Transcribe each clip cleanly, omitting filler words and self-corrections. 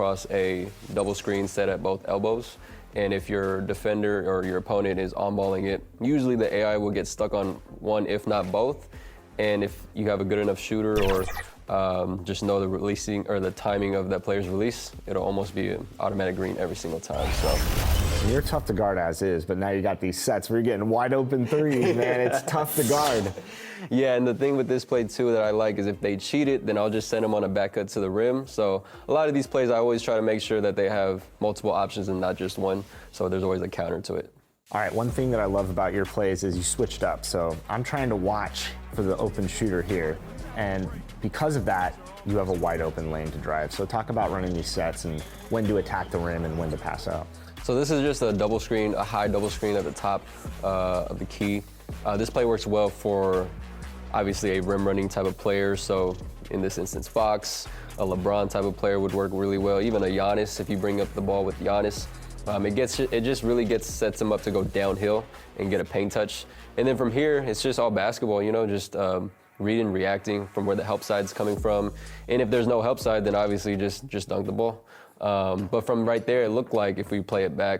across a double screen set at both elbows. And if your defender or your opponent is on-balling it, usually the AI will get stuck on one, if not both. And if you have a good enough shooter or just know the releasing or the timing of that player's release, it'll almost be an automatic green every single time. So you're tough to guard as is, but now you got these sets where you're getting wide open threes, man. It's tough to guard. Yeah, and the thing with this play too that I like is if they cheat it, then I'll just send them on a back cut to the rim. So a lot of these plays, I always try to make sure that they have multiple options and not just one. So there's always a counter to it. All right, one thing that I love about your plays is you switched up. So I'm trying to watch for the open shooter here. And because of that, you have a wide open lane to drive. So talk about running these sets and when to attack the rim and when to pass out. So this is just a double screen, a high double screen at the top of the key. This play works well for obviously a rim running type of player. So in this instance, Fox, a LeBron type of player would work really well. Even a Giannis, if you bring up the ball with Giannis, it just really sets him up to go downhill and get a paint touch. And then from here, it's just all basketball, you know, just reading, reacting from where the help side's coming from. And if there's no help side, then obviously just dunk the ball. But from right there, it looked like if we play it back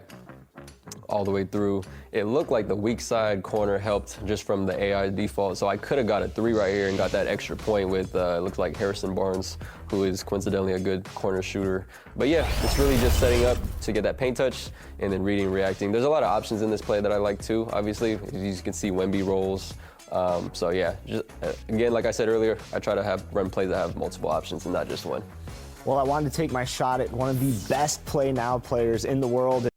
all the way through, it looked like the weak side corner helped just from the AI default. So I could have got a 3 right here and got that extra point with, it looks like Harrison Barnes, who is coincidentally a good corner shooter. But yeah, it's really just setting up to get that paint touch and then reading, reacting. There's a lot of options in this play that I like too, obviously. As you can see, Wemby rolls. So yeah, just, again, like I said earlier, I try to run plays that have multiple options and not just one. Well, I wanted to take my shot at one of the best play now players in the world.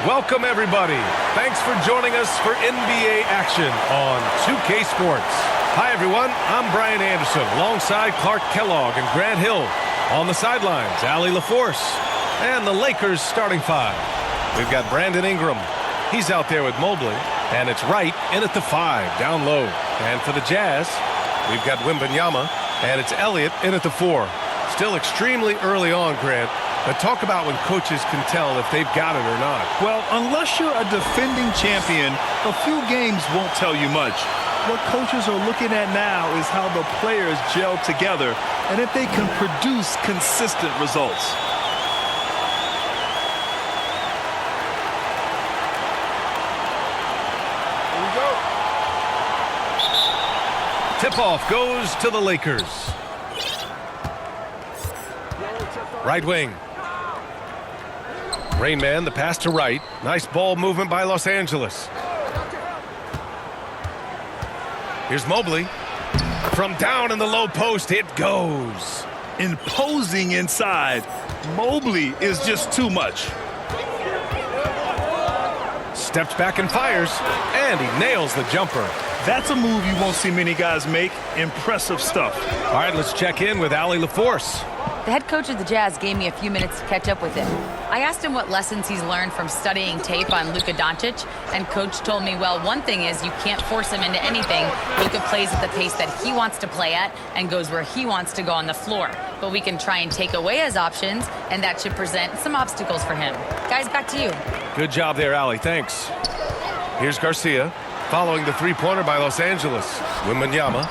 Welcome, everybody. Thanks for joining us for NBA action on 2K Sports. Hi, everyone. I'm Brian Anderson alongside Clark Kellogg and Grant Hill. On the sidelines, Allie LaForce. And the Lakers starting 5. We've got Brandon Ingram. He's out there with Mobley. And it's Wright in at the 5, down low. And for the Jazz, we've got Wembanyama. And it's Elliott in at the 4. Still extremely early on, Grant. But talk about when coaches can tell if they've got it or not. Well, unless you're a defending champion, a few games won't tell you much. What coaches are looking at now is how the players gel together and if they can produce consistent results. Here we go. Tip-off goes to the Lakers. Right wing. Rain Man, the pass to right. Nice ball movement by Los Angeles. Here's Mobley. From down in the low post, it goes. Imposing inside. Mobley is just too much. Steps back and fires, and he nails the jumper. That's a move you won't see many guys make. Impressive stuff. All right, let's check in with Allie LaForce. The head coach of the Jazz gave me a few minutes to catch up with him. I asked him what lessons he's learned from studying tape on Luka Doncic, and coach told me, well, one thing is you can't force him into anything. Luka plays at the pace that he wants to play at and goes where he wants to go on the floor. But we can try and take away his options, and that should present some obstacles for him. Guys, back to you. Good job there, Allie. Thanks. Here's Garcia, following the three-pointer by Los Angeles. Wembanyama,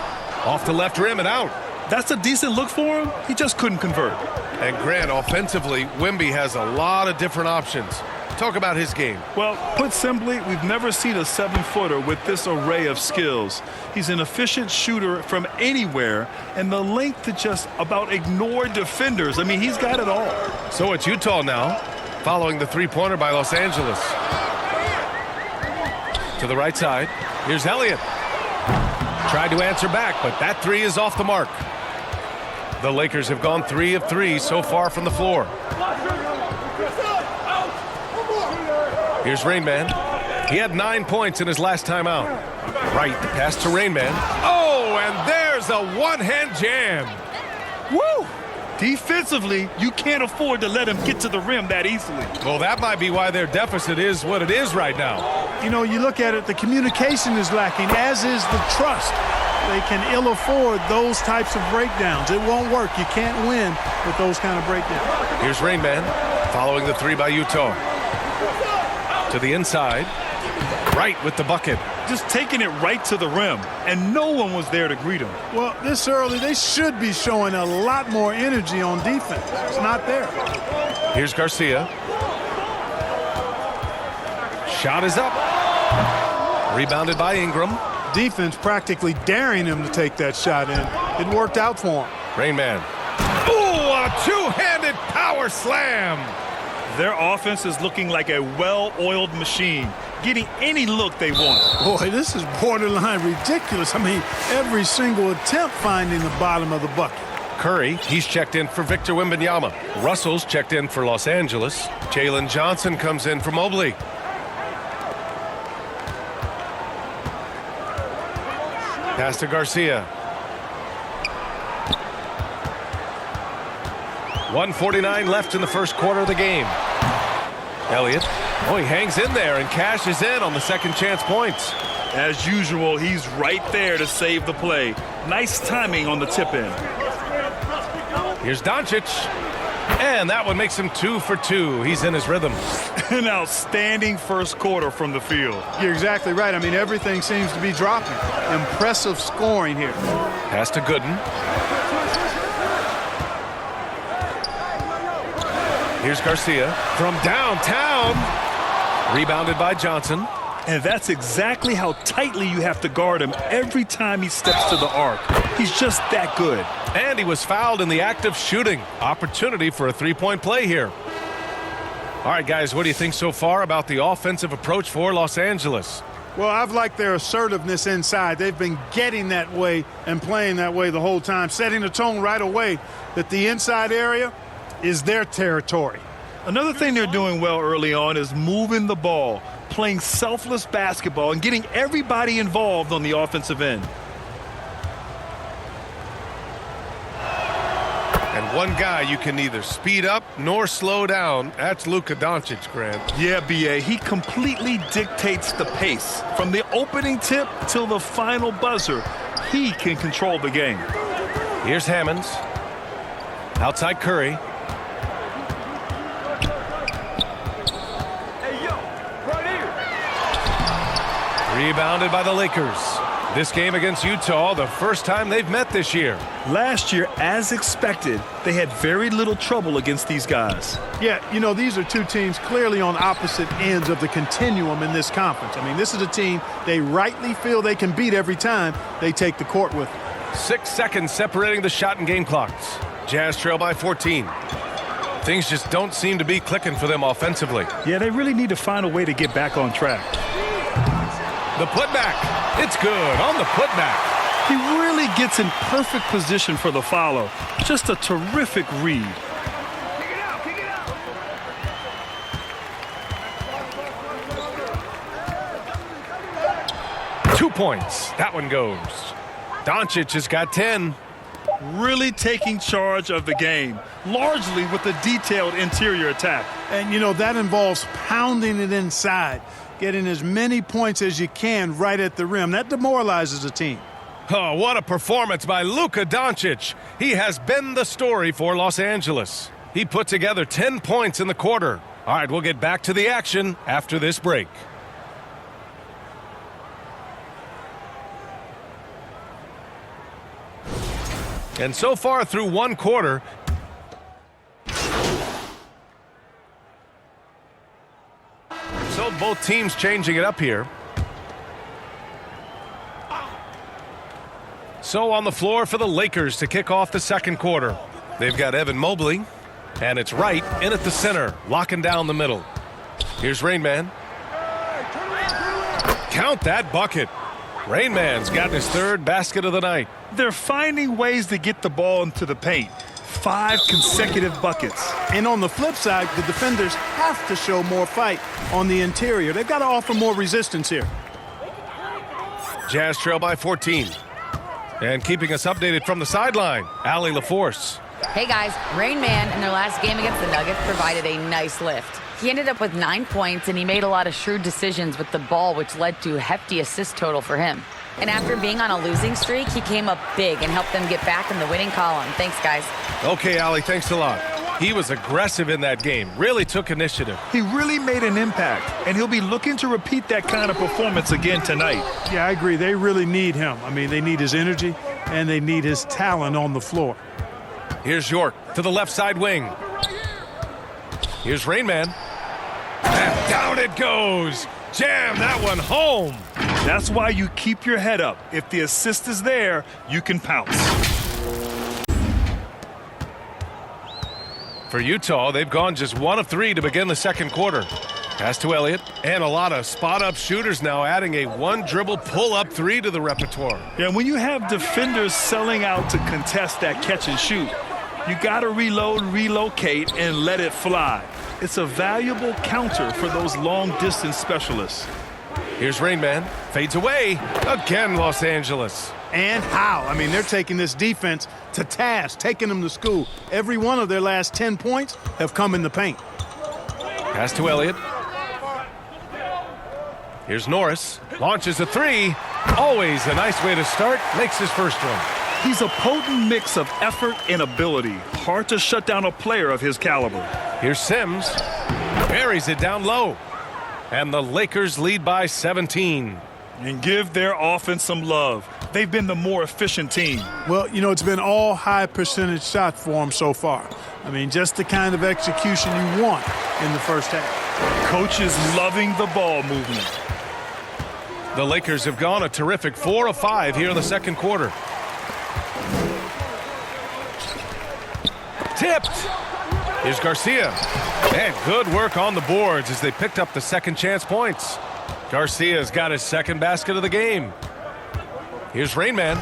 off the left rim and out. That's a decent look for him. He just couldn't convert. And Grant, offensively, Wemby has a lot of different options. Talk about his game. Well, put simply, we've never seen a 7-footer with this array of skills. He's an efficient shooter from anywhere, and the length to just about ignore defenders. I mean, he's got it all. So it's Utah now, following the three-pointer by Los Angeles. To the right side, here's Elliott. Tried to answer back, but that three is off the mark. The Lakers have gone 3 of 3 so far from the floor. Here's Rain Man. He had 9 points in his last time out. Right, the pass to Rain Man. Oh, and there's a one-hand jam. Woo! Defensively, you can't afford to let him get to the rim that easily. Well, that might be why their deficit is what it is right now. You know, you look at it, the communication is lacking, as is the trust. They can ill afford those types of breakdowns. It won't work. You can't win with those kind of breakdowns. Here's Rain Man, following the three by Utah. To the inside, right with the bucket. Just taking it right to the rim, and no one was there to greet him. Well, this early, they should be showing a lot more energy on defense. It's not there. Here's Garcia. Shot is up. Rebounded by Ingram. Defense practically daring him to take that shot in. It worked out for him. Rain Man. Ooh, a two-handed power slam. Their offense is looking like a well-oiled machine, getting any look they want. Boy, this is borderline ridiculous. I mean, every single attempt finding the bottom of the bucket. Curry, he's checked in for Victor Wembanyama. Russell's checked in for Los Angeles. Jalen Johnson comes in for Mobley. Pass to Garcia. 1:49 left in the first quarter of the game. Elliott, oh, he hangs in there and cashes in on the second chance points. As usual, he's right there to save the play. Nice timing on the tip-in. Here's Doncic. And that one makes him 2 for 2. He's in his rhythm. An outstanding first quarter from the field. You're exactly right. I mean, everything seems to be dropping. Impressive scoring here. Pass to Gooden. Here's Garcia from downtown. Rebounded by Johnson. And that's exactly how tightly you have to guard him every time he steps to the arc. He's just that good. And he was fouled in the act of shooting. Opportunity for a three-point play here. All right, guys, what do you think so far about the offensive approach for Los Angeles? Well, I've liked their assertiveness inside. They've been getting that way and playing that way the whole time, setting the tone right away that the inside area is their territory. Another thing they're doing well early on is moving the ball, playing selfless basketball, and getting everybody involved on the offensive end. And one guy you can neither speed up nor slow down, that's Luka Doncic, Grant. Yeah, B.A., he completely dictates the pace. From the opening tip till the final buzzer, he can control the game. Here's Hammonds. Outside Curry. Rebounded by the Lakers. This game against Utah, the first time they've met this year. Last year, as expected, they had very little trouble against these guys. Yeah, you know, these are two teams clearly on opposite ends of the continuum in this conference. I mean, this is a team they rightly feel they can beat every time they take the court with them. 6 seconds separating the shot and game clocks. Jazz trail by 14. Things just don't seem to be clicking for them offensively. Yeah, they really need to find a way to get back on track. The putback. It's good on the putback. He really gets in perfect position for the follow. Just a terrific read. 2 points. That one goes. Doncic has got 10. Really taking charge of the game, largely with a detailed interior attack. And, you know, that involves pounding it inside, getting as many points as you can right at the rim. That demoralizes a team. Oh, what a performance by Luka Doncic. He has been the story for Los Angeles. He put together 10 points in the quarter. All right, we'll get back to the action after this break. And so far through one quarter, so both teams changing it up here. So on the floor for the Lakers to kick off the second quarter. They've got Evan Mobley, and it's Wright in at the center, locking down the middle. Here's Rain Man. Count that bucket. Rain Man's gotten his third basket of the night. They're finding ways to get the ball into the paint. 5 consecutive buckets. And on the flip side, the defenders have to show more fight on the interior. They've got to offer more resistance here. Jazz trail by 14. And keeping us updated from the sideline, Allie LaForce. Hey guys, Rain Man in their last game against the Nuggets provided a nice lift. He ended up with 9 points, and he made a lot of shrewd decisions with the ball, which led to a hefty assist total for him. And after being on a losing streak, he came up big and helped them get back in the winning column. Thanks, guys. Okay, Allie, thanks a lot. He was aggressive in that game, really took initiative. He really made an impact, and he'll be looking to repeat that kind of performance again tonight. Yeah, I agree. They really need him. I mean, they need his energy, and they need his talent on the floor. Here's York to the left side wing. Here's Rain Man. And down it goes. Jam that one home. That's why you keep your head up. If the assist is there, you can pounce. For Utah, they've gone just 1 of 3 to begin the second quarter. Pass to Elliott, and a lot of spot-up shooters now, adding a one-dribble pull-up 3 to the repertoire. Yeah, when you have defenders selling out to contest that catch and shoot, you got to reload, relocate, and let it fly. It's a valuable counter for those long-distance specialists. Here's Rain Man. Fades away. Again, Los Angeles. And how? I mean, they're taking this defense to task, taking them to school. Every one of their last 10 points have come in the paint. Pass to Elliott. Here's Norris. Launches a 3. Always a nice way to start. Makes his first one. He's a potent mix of effort and ability. Hard to shut down a player of his caliber. Here's Sims. Buries it down low. And the Lakers lead by 17. And give their offense some love. They've been the more efficient team. Well, you know, it's been all high percentage shots for them so far. I mean, just the kind of execution you want in the first half. Coaches loving the ball movement. The Lakers have gone a terrific 4 of 5 here in the second quarter. Tipped. Here's Garcia. And good work on the boards as they picked up the second chance points. Garcia's got his second basket of the game. Here's Rain Man.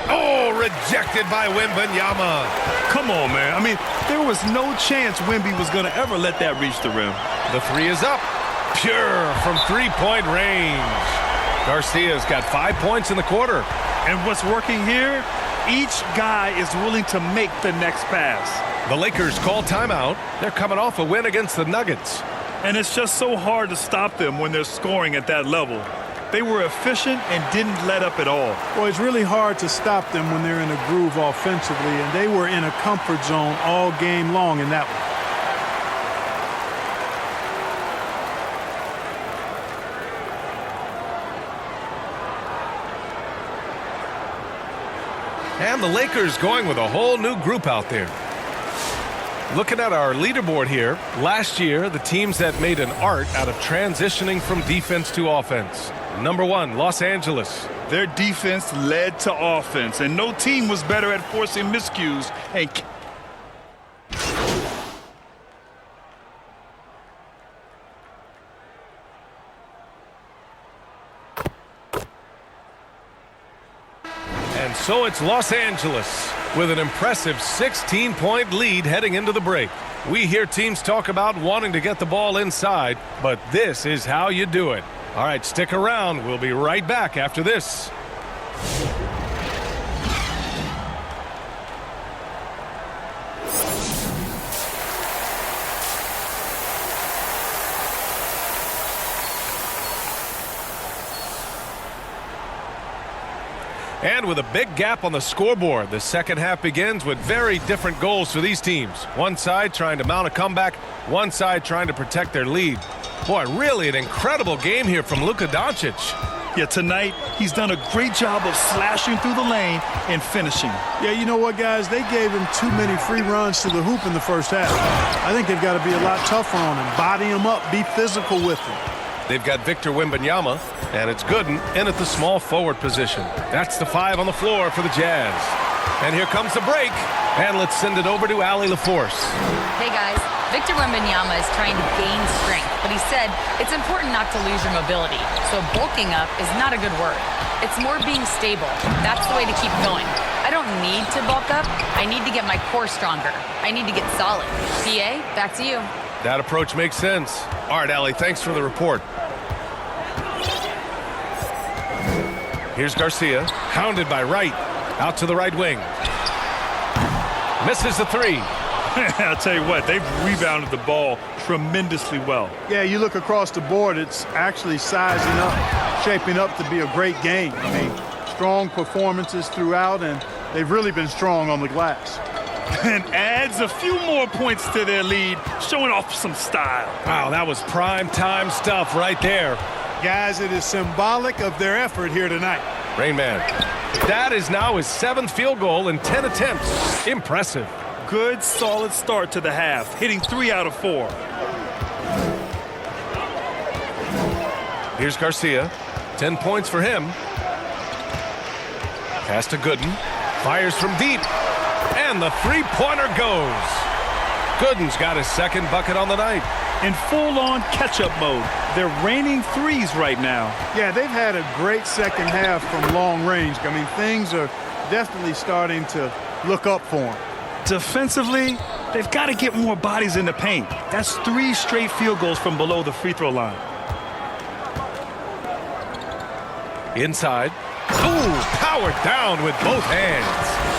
Oh, rejected by Wembanyama. Come on, man. I mean, there was no chance Wemby was going to ever let that reach the rim. The 3 is up. Pure from three-point range. Garcia's got 5 points in the quarter. And what's working here? Each guy is willing to make the next pass. The Lakers call timeout. They're coming off a win against the Nuggets. And it's just so hard to stop them when they're scoring at that level. They were efficient and didn't let up at all. Well, it's really hard to stop them when they're in a groove offensively, and they were in a comfort zone all game long in that one. And the Lakers going with a whole new group out there. Looking at our leaderboard here, last year, the teams that made an art out of transitioning from defense to offense. Number 1, Los Angeles. Their defense led to offense, and no team was better at forcing miscues and so it's Los Angeles with an impressive 16-point lead heading into the break. We hear teams talk about wanting to get the ball inside, but this is how you do it. All right, stick around. We'll be right back after this. And with a big gap on the scoreboard, the second half begins with very different goals for these teams. One side trying to mount a comeback, one side trying to protect their lead. Boy, really an incredible game here from Luka Doncic. Yeah, tonight he's done a great job of slashing through the lane and finishing. Yeah, you know what, guys? They gave him too many free runs to the hoop in the first half. I think they've got to be a lot tougher on him, body him up, be physical with him. They've got Victor Wembanyama, and it's Gooden in at the small forward position. That's the 5 on the floor for the Jazz. And here comes the break, and let's send it over to Allie LaForce. Hey guys, Victor Wembanyama is trying to gain strength, but he said it's important not to lose your mobility. So bulking up is not a good word. It's more being stable. That's the way to keep going. I don't need to bulk up. I need to get my core stronger. I need to get solid. PA, back to you. That approach makes sense. All right, Allie, thanks for the report. Here's Garcia, hounded by Wright. Out to the right wing. Misses the 3. I'll tell you what, they've rebounded the ball tremendously well. Yeah, you look across the board, it's actually sizing up, shaping up to be a great game. I mean, strong performances throughout, and they've really been strong on the glass. And adds a few more points to their lead, showing off some style. Wow, that was prime time stuff right there. Guys, it is symbolic of their effort here tonight. Rain Man. That is now his 7th field goal in 10 attempts. Impressive. Good, solid start to the half, hitting 3 out of 4. Here's Garcia. 10 points for him. Pass to Gooden. Fires from deep. And the three-pointer goes. Gooden's got his 2nd bucket on the night. In full-on catch-up mode. They're raining threes right now. Yeah, they've had a great second half from long range. I mean, things are definitely starting to look up for them. Defensively, they've got to get more bodies in the paint. That's 3 straight field goals from below the free throw line. Inside. Ooh, powered down with both hands.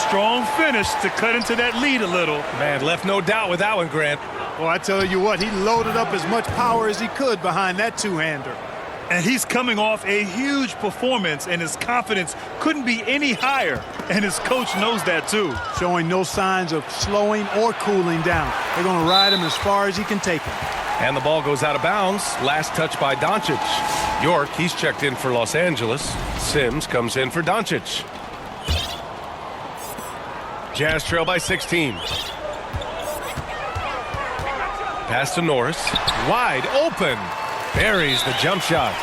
Strong finish to cut into that lead a little. Man, left no doubt with that one, Grant. Well, I tell you what, he loaded up as much power as he could behind that two-hander. And he's coming off a huge performance, and his confidence couldn't be any higher. And his coach knows that, too. Showing no signs of slowing or cooling down. They're going to ride him as far as he can take him. And the ball goes out of bounds. Last touch by Doncic. York, he's checked in for Los Angeles. Sims comes in for Doncic. Jazz trail by 16. Pass to Norris. Wide open. Buries the jump shot.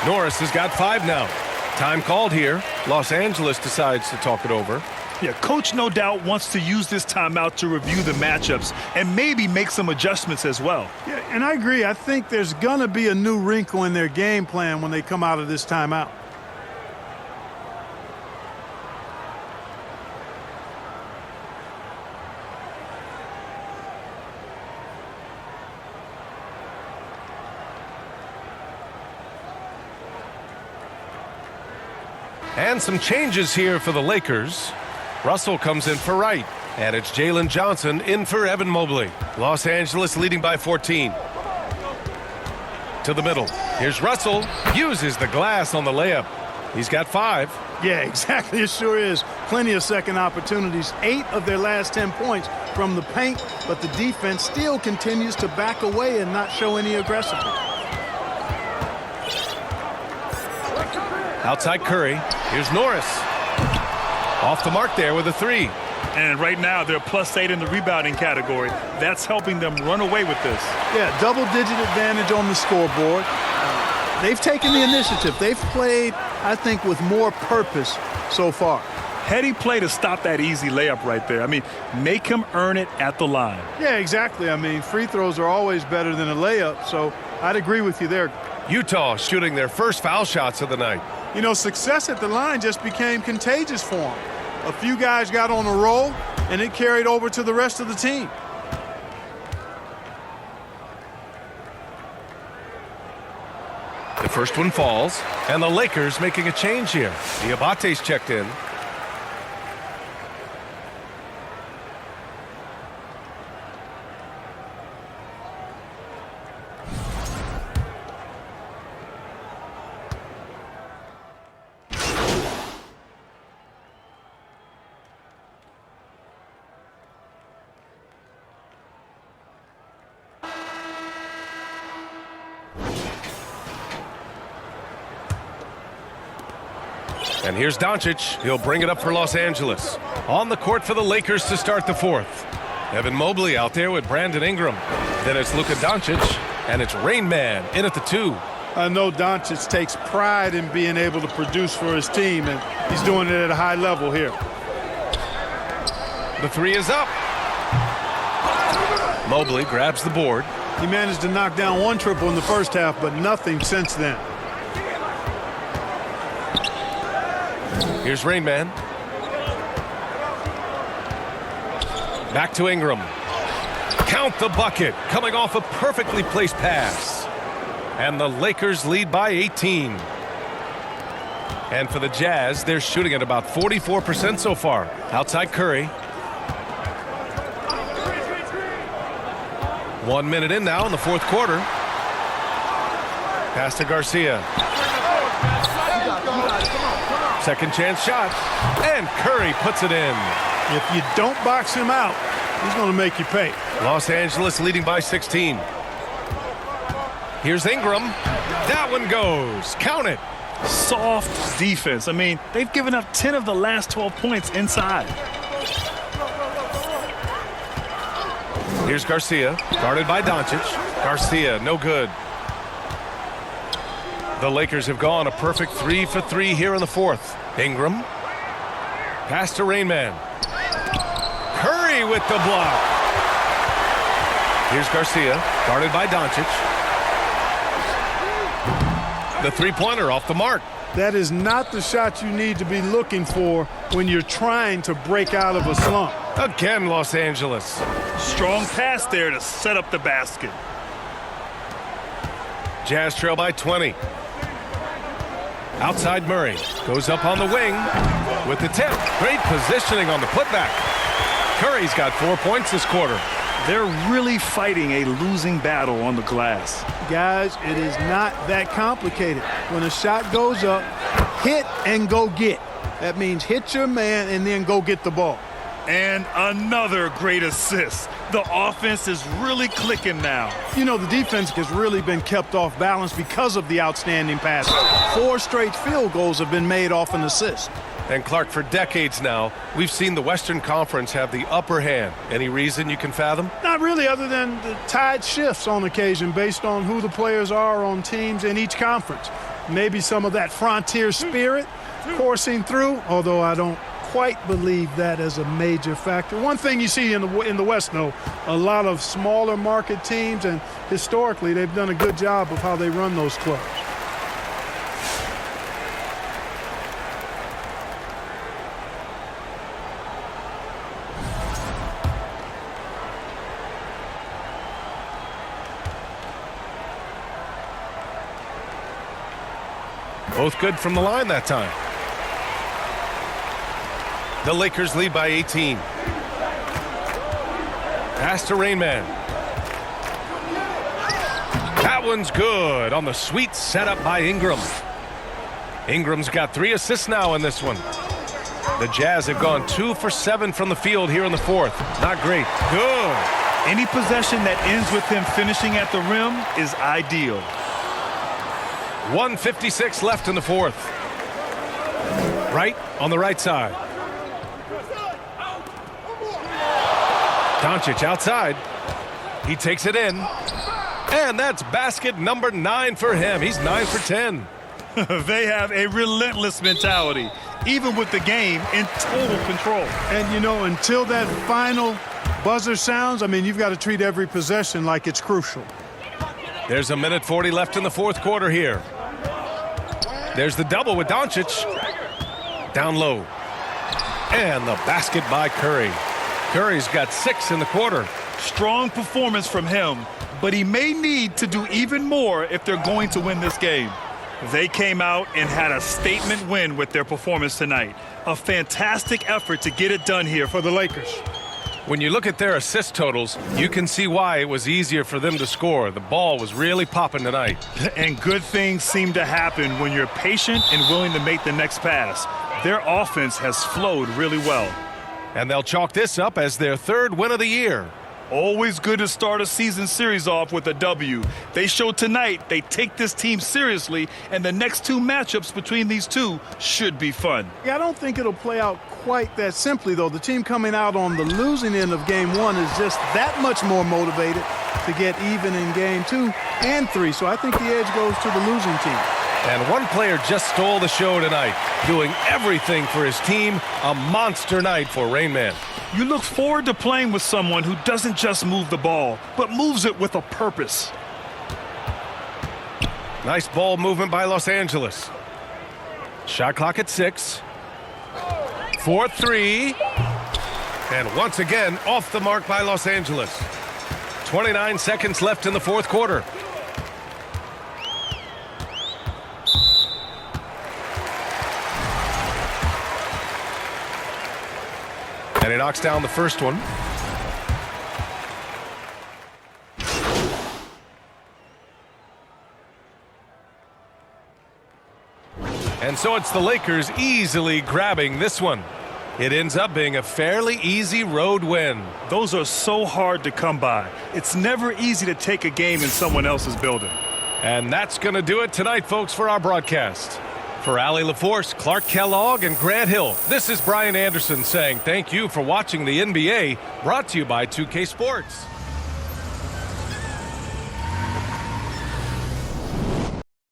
Norris has got 5 now. Time called here. Los Angeles decides to talk it over. Yeah, coach no doubt wants to use this timeout to review the matchups and maybe make some adjustments as well. Yeah, and I agree. I think there's going to be a new wrinkle in their game plan when they come out of this timeout. And some changes here for the Lakers. Russell comes in for Wright. And it's Jalen Johnson in for Evan Mobley. Los Angeles leading by 14. To the middle. Here's Russell. Uses the glass on the layup. He's got 5. Yeah, exactly. It sure is. Plenty of second opportunities. 8 of their last 10 points from the paint, but the defense still continues to back away and not show any aggressiveness. Outside Curry. Here's Norris. Off the mark there with a 3. And right now they're +8 in the rebounding category. That's helping them run away with this. Yeah, double-digit advantage on the scoreboard. they've taken the initiative. They've played, I think, with more purpose so far. Heady play to stop that easy layup right there. I mean, make him earn it at the line. Yeah, exactly. I mean, free throws are always better than a layup, so I'd agree with you there. Utah shooting their first foul shots of the night. You know, success at the line just became contagious for them. A few guys got on a roll, and it carried over to the rest of the team. The first one falls, and the Lakers making a change here. Diabate's checked in. And here's Doncic. He'll bring it up for Los Angeles. On the court for the Lakers to start the fourth. Evan Mobley out there with Brandon Ingram. Then it's Luka Doncic, and it's Rain Man in at the 2. I know Doncic takes pride in being able to produce for his team, and he's doing it at a high level here. The 3 is up. Mobley grabs the board. He managed to knock down one triple in the first half, but nothing since then. Here's Rain Man. Back to Ingram. Count the bucket, coming off a perfectly placed pass. And the Lakers lead by 18. And for the Jazz, they're shooting at about 44% so far. Outside Curry. 1 minute in now in the fourth quarter. Pass to Garcia. Second chance shot, and Curry puts it in. If you don't box him out, he's going to make you pay. Los Angeles leading by 16. Here's Ingram. That one goes. Count it. Soft defense. I mean, they've given up 10 of the last 12 points inside. Here's Garcia, guarded by Doncic. Garcia, no good. The Lakers have gone a perfect 3 for 3 here in the fourth. Ingram. Pass to Rain Man. Curry with the block. Here's Garcia, guarded by Doncic. The three-pointer off the mark. That is not the shot you need to be looking for when you're trying to break out of a slump. Again, Los Angeles. Strong pass there to set up the basket. Jazz trail by 20. Outside Murray. Goes up on the wing with the tip. Great positioning on the putback. Curry's got 4 points this quarter. They're really fighting a losing battle on the glass. Guys, it is not that complicated. When a shot goes up, hit and go get. That means hit your man and then go get the ball. And another great assist. The offense is really clicking now. You know, the defense has really been kept off balance because of the outstanding pass. 4 straight field goals have been made off an assist. And Clark, for decades now, we've seen the Western Conference have the upper hand. Any reason you can fathom? Not really, other than the tide shifts on occasion based on who the players are on teams in each conference. Maybe some of that frontier spirit coursing through, although I don't quite believe that as a major factor. One thing you see in the West, though, a lot of smaller market teams, and historically they've done a good job of how they run those clubs. Both good from the line that time. The Lakers lead by 18. Pass to Rain Man. That one's good on the sweet setup by Ingram. Ingram's got 3 assists now in this one. The Jazz have gone 2 for 7 from the field here in the fourth. Not great. Good. Any possession that ends with him finishing at the rim is ideal. 1:56 left in the fourth. Right on the right side. Doncic outside. He takes it in. And that's basket number 9 for him. He's 9 for 10. They have a relentless mentality, even with the game in total control. And, you know, until that final buzzer sounds, I mean, you've got to treat every possession like it's crucial. There's 1:40 left in the fourth quarter here. There's the double with Doncic. Down low. And the basket by Curry. Curry's got 6 in the quarter. Strong performance from him, but he may need to do even more if they're going to win this game. They came out and had a statement win with their performance tonight. A fantastic effort to get it done here for the Lakers. When you look at their assist totals, you can see why it was easier for them to score. The ball was really popping tonight. And good things seem to happen when you're patient and willing to make the next pass. Their offense has flowed really well. And they'll chalk this up as their 3rd win of the year. Always good to start a season series off with a W. They showed tonight they take this team seriously, and the next 2 matchups between these two should be fun. Yeah, I don't think it'll play out quite that simply, though. The team coming out on the losing end of game 1 is just that much more motivated to get even in game 2 and 3. So I think the edge goes to the losing team. And one player just stole the show tonight, doing everything for his team. A monster night for Rain Man. You look forward to playing with someone who doesn't just move the ball, but moves it with a purpose. Nice ball movement by Los Angeles. Shot clock at 6. 4-3. And once again, off the mark by Los Angeles. 29 seconds left in the fourth quarter. And he knocks down the first one. And so it's the Lakers easily grabbing this one. It ends up being a fairly easy road win. Those are so hard to come by. It's never easy to take a game in someone else's building. And that's going to do it tonight, folks, for our broadcast. For Allie LaForce, Clark Kellogg, and Grant Hill, this is Brian Anderson saying thank you for watching the NBA, brought to you by 2K Sports.